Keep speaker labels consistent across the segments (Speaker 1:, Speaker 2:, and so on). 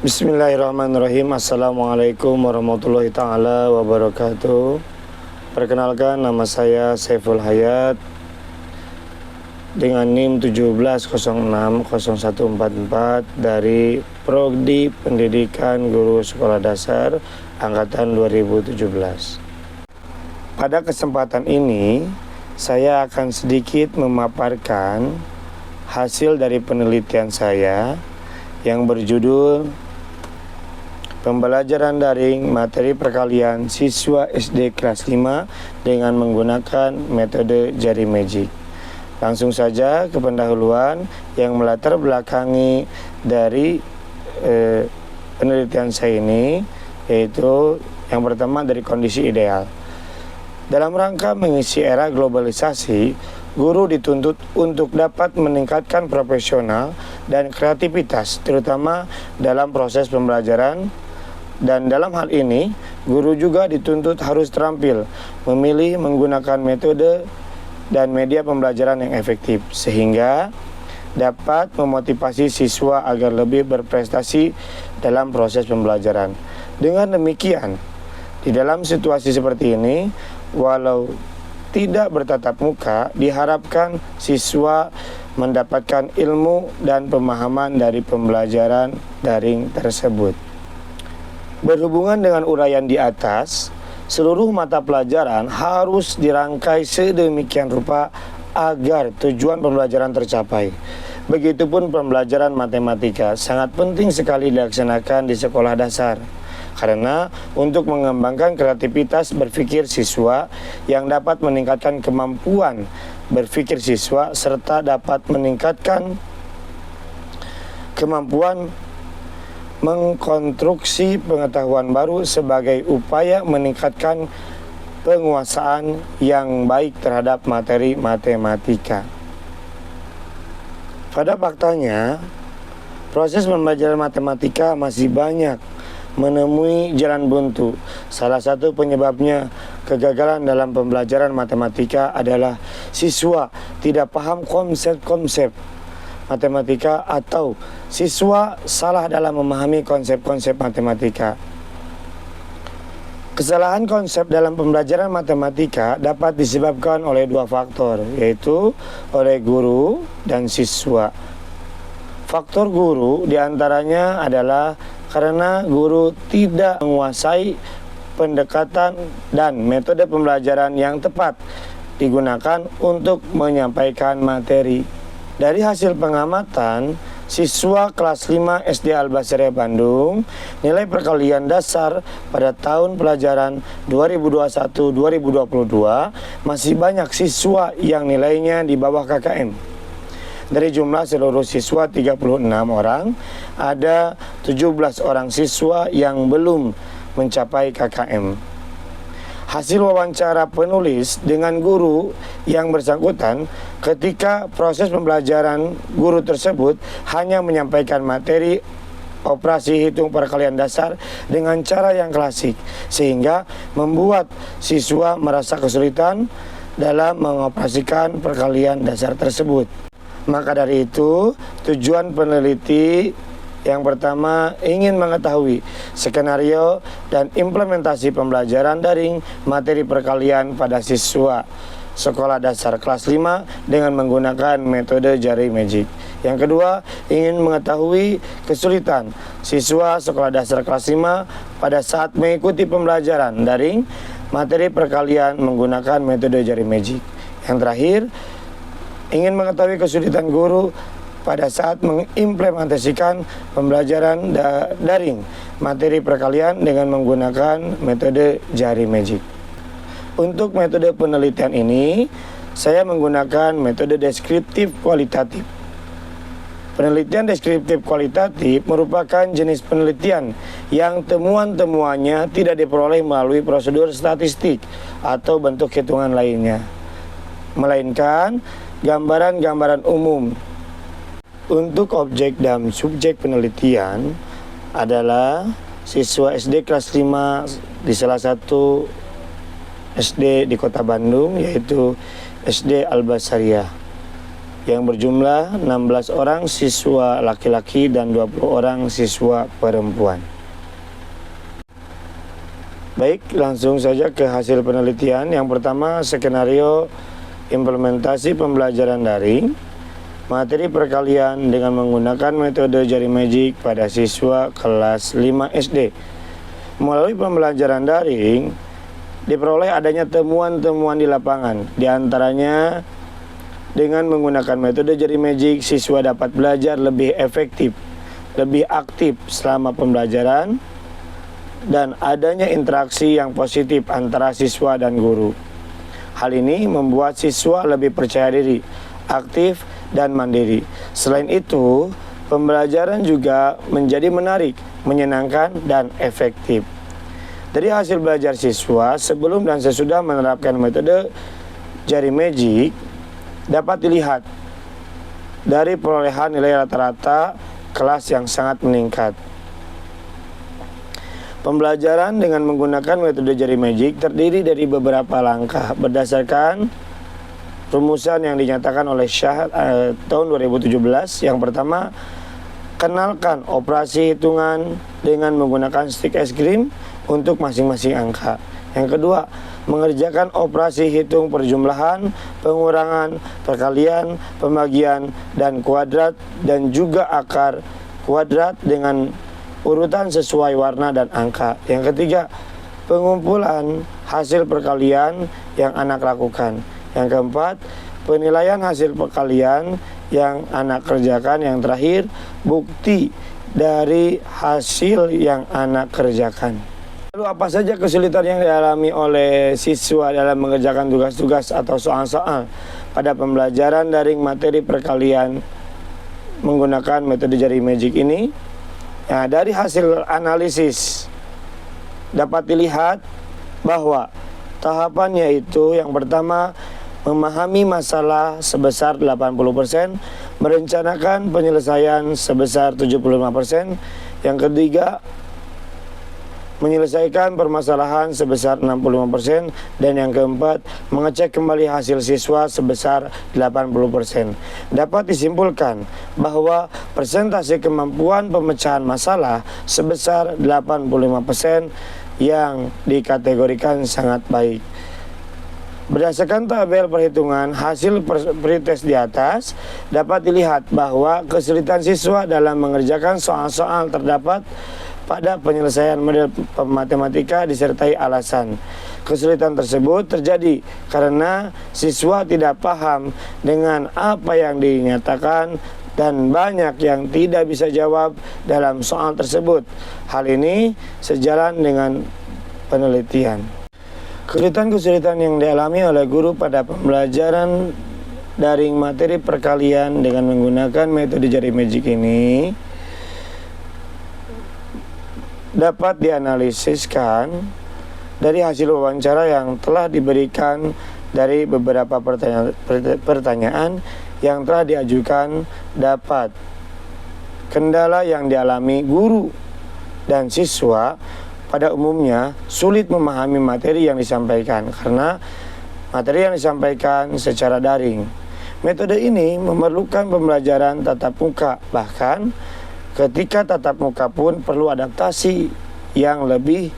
Speaker 1: Bismillahirrahmanirrahim. Assalamualaikum warahmatullahi ta'ala wabarakatuh. Perkenalkan, nama saya Saiful Hayat dengan NIM 17060144 dari Prodi Pendidikan Guru Sekolah Dasar Angkatan 2017. Pada kesempatan ini, saya akan sedikit memaparkan hasil dari penelitian saya yang berjudul Pembelajaran daring materi perkalian siswa SD kelas 5 dengan menggunakan metode jari magic. Langsung saja ke pendahuluan yang melatar belakangi dari penelitian saya ini, yaitu yang pertama dari kondisi ideal. Dalam rangka mengisi era globalisasi, guru dituntut untuk dapat meningkatkan profesional dan kreativitas, terutama dalam proses pembelajaran. Dan dalam hal ini, guru juga dituntut harus terampil memilih menggunakan metode dan media pembelajaran yang efektif, sehingga dapat memotivasi siswa agar lebih berprestasi dalam proses pembelajaran. Dengan demikian, di dalam situasi seperti ini, walau tidak bertatap muka, diharapkan siswa mendapatkan ilmu dan pemahaman dari pembelajaran daring tersebut. Berhubungan dengan uraian di atas, seluruh mata pelajaran harus dirangkai sedemikian rupa agar tujuan pembelajaran tercapai. Begitupun pembelajaran matematika sangat penting sekali dilaksanakan di sekolah dasar, karena untuk mengembangkan kreativitas berpikir siswa yang dapat meningkatkan kemampuan berpikir siswa serta dapat meningkatkan kemampuan mengkonstruksi pengetahuan baru sebagai upaya meningkatkan penguasaan yang baik terhadap materi matematika. Pada faktanya, proses pembelajaran matematika masih banyak menemui jalan buntu. Salah satu penyebabnya kegagalan dalam pembelajaran matematika adalah siswa tidak paham konsep-konsep matematika atau siswa salah dalam memahami konsep-konsep matematika. Kesalahan konsep dalam pembelajaran matematika dapat disebabkan oleh dua faktor, yaitu oleh guru dan siswa. Faktor guru diantaranya adalah karena guru tidak menguasai pendekatan dan metode pembelajaran yang tepat digunakan untuk menyampaikan materi. Dari hasil pengamatan, siswa kelas 5 SD Al-Basriah Bandung, nilai perkalian dasar pada tahun pelajaran 2021-2022 masih banyak siswa yang nilainya di bawah KKM. Dari jumlah seluruh siswa 36 orang, ada 17 orang siswa yang belum mencapai KKM. Hasil wawancara penulis dengan guru yang bersangkutan ketika proses pembelajaran guru tersebut hanya menyampaikan materi operasi hitung perkalian dasar dengan cara yang klasik, sehingga membuat siswa merasa kesulitan dalam mengoperasikan perkalian dasar tersebut. Maka dari itu, tujuan peneliti yang pertama ingin mengetahui skenario dan implementasi pembelajaran daring materi perkalian pada siswa sekolah dasar kelas 5 dengan menggunakan metode jari magic. Yang kedua, ingin mengetahui kesulitan siswa sekolah dasar kelas 5 pada saat mengikuti pembelajaran daring materi perkalian menggunakan metode jari magic. Yang terakhir, ingin mengetahui kesulitan guru pada saat mengimplementasikan pembelajaran daring materi perkalian dengan menggunakan metode jari magic. Untuk metode penelitian ini, saya menggunakan metode deskriptif kualitatif. Penelitian deskriptif kualitatif merupakan jenis penelitian yang temuan-temuannya tidak diperoleh melalui prosedur statistik atau bentuk hitungan lainnya, melainkan gambaran-gambaran umum. Untuk objek dan subjek penelitian adalah siswa SD kelas 5 di salah satu SD di Kota Bandung, yaitu SD Al-Basriah. yang berjumlah 16 orang siswa laki-laki dan 20 orang siswa perempuan. Baik, langsung saja ke hasil penelitian. Yang pertama, skenario implementasi pembelajaran daring, materi perkalian dengan menggunakan metode jari magic pada siswa kelas 5 SD. Melalui pembelajaran daring, diperoleh adanya temuan-temuan di lapangan. Di antaranya, dengan menggunakan metode jari magic, siswa dapat belajar lebih efektif, lebih aktif selama pembelajaran, dan adanya interaksi yang positif antara siswa dan guru. Hal ini membuat siswa lebih percaya diri, aktif, dan mandiri. Selain itu, pembelajaran juga menjadi menarik, menyenangkan, dan efektif. Dari hasil belajar siswa sebelum dan sesudah menerapkan metode jari magic, dapat dilihat dari perolehan nilai rata-rata kelas yang sangat meningkat. Pembelajaran dengan menggunakan metode jari magic terdiri dari beberapa langkah berdasarkan rumusan yang dinyatakan oleh Shah tahun 2017. Yang pertama, kenalkan operasi hitungan dengan menggunakan stik es krim untuk masing-masing angka. Yang kedua, mengerjakan operasi hitung perjumlahan, pengurangan, perkalian, pembagian, dan kuadrat, dan juga akar kuadrat dengan urutan sesuai warna dan angka. Yang ketiga, pengumpulan hasil perkalian yang anak lakukan. Yang keempat, penilaian hasil perkalian yang anak kerjakan. Yang terakhir, bukti dari hasil yang anak kerjakan. Lalu apa saja kesulitan yang dialami oleh siswa dalam mengerjakan tugas-tugas atau soal-soal pada pembelajaran daring materi perkalian menggunakan metode jari magic ini? Nah, dari hasil analisis dapat dilihat bahwa tahapannya itu yang pertama, memahami masalah sebesar 80%, merencanakan penyelesaian sebesar 75%, yang ketiga, menyelesaikan permasalahan sebesar 65%, dan yang keempat, mengecek kembali hasil siswa sebesar 80%. Dapat disimpulkan bahwa persentase kemampuan pemecahan masalah sebesar 85% yang dikategorikan sangat baik. Berdasarkan tabel perhitungan hasil pretest di atas, dapat dilihat bahwa kesulitan siswa dalam mengerjakan soal-soal terdapat pada penyelesaian model matematika disertai alasan. Kesulitan tersebut terjadi karena siswa tidak paham dengan apa yang dinyatakan dan banyak yang tidak bisa jawab dalam soal tersebut. Hal ini sejalan dengan penelitian. Kesulitan-kesulitan yang dialami oleh guru pada pembelajaran daring materi perkalian dengan menggunakan metode jari magic ini dapat dianalisiskan dari hasil wawancara yang telah diberikan dari beberapa pertanyaan yang telah diajukan. Dapat kendala yang dialami guru dan siswa pada umumnya sulit memahami materi yang disampaikan karena materi yang disampaikan secara daring. Metode ini memerlukan pembelajaran tatap muka, bahkan ketika tatap muka pun perlu adaptasi yang lebih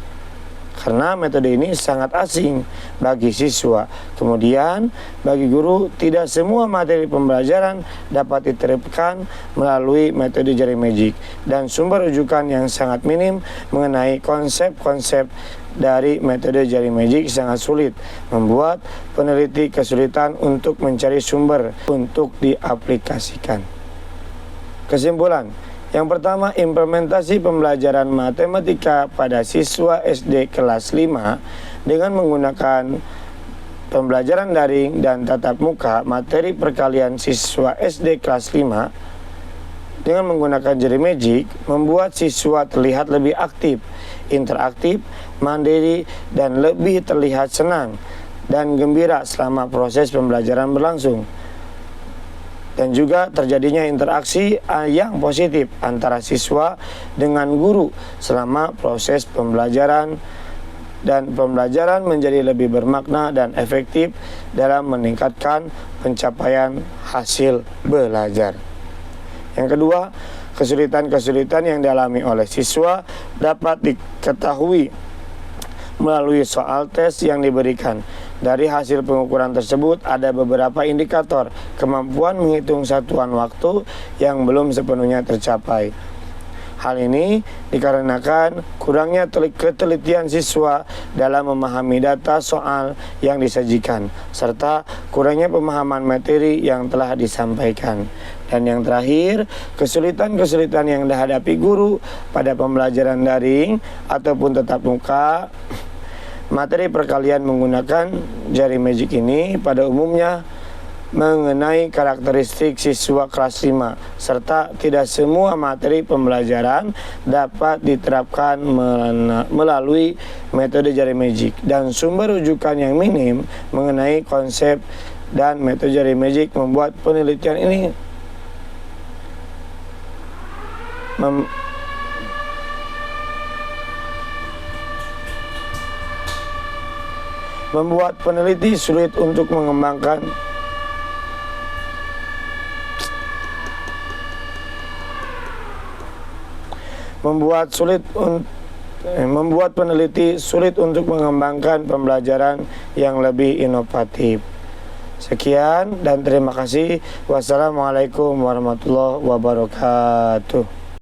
Speaker 1: karena metode ini sangat asing bagi siswa. Kemudian bagi guru, tidak semua materi pembelajaran dapat diterapkan melalui metode jari magic, dan sumber rujukan yang sangat minim mengenai konsep-konsep dari metode jari magic sangat sulit, membuat peneliti kesulitan untuk mencari sumber untuk diaplikasikan. Kesimpulan, yang pertama, implementasi pembelajaran matematika pada siswa SD kelas 5 dengan menggunakan pembelajaran daring dan tatap muka materi perkalian siswa SD kelas 5 dengan menggunakan jari magic membuat siswa terlihat lebih aktif, interaktif, mandiri, dan lebih terlihat senang dan gembira selama proses pembelajaran berlangsung. Dan juga terjadinya interaksi yang positif antara siswa dengan guru selama proses pembelajaran dan pembelajaran menjadi lebih bermakna dan efektif dalam meningkatkan pencapaian hasil belajar. Yang kedua, kesulitan-kesulitan yang dialami oleh siswa dapat diketahui melalui soal tes yang diberikan. Dari hasil pengukuran tersebut ada beberapa indikator kemampuan menghitung satuan waktu yang belum sepenuhnya tercapai. Hal ini dikarenakan kurangnya ketelitian siswa dalam memahami data soal yang disajikan, serta kurangnya pemahaman materi yang telah disampaikan. Dan yang terakhir, kesulitan-kesulitan yang dihadapi guru pada pembelajaran daring ataupun tatap muka. Materi perkalian menggunakan jari magic ini pada umumnya mengenai karakteristik siswa kelas 5, serta tidak semua materi pembelajaran dapat diterapkan melalui metode jari magic, dan sumber rujukan yang minim mengenai konsep dan metode jari magic membuat penelitian ini membuat peneliti sulit untuk mengembangkan membuat peneliti sulit untuk mengembangkan pembelajaran yang lebih inovatif. Sekian dan terima kasih. Wassalamualaikum warahmatullahi wabarakatuh.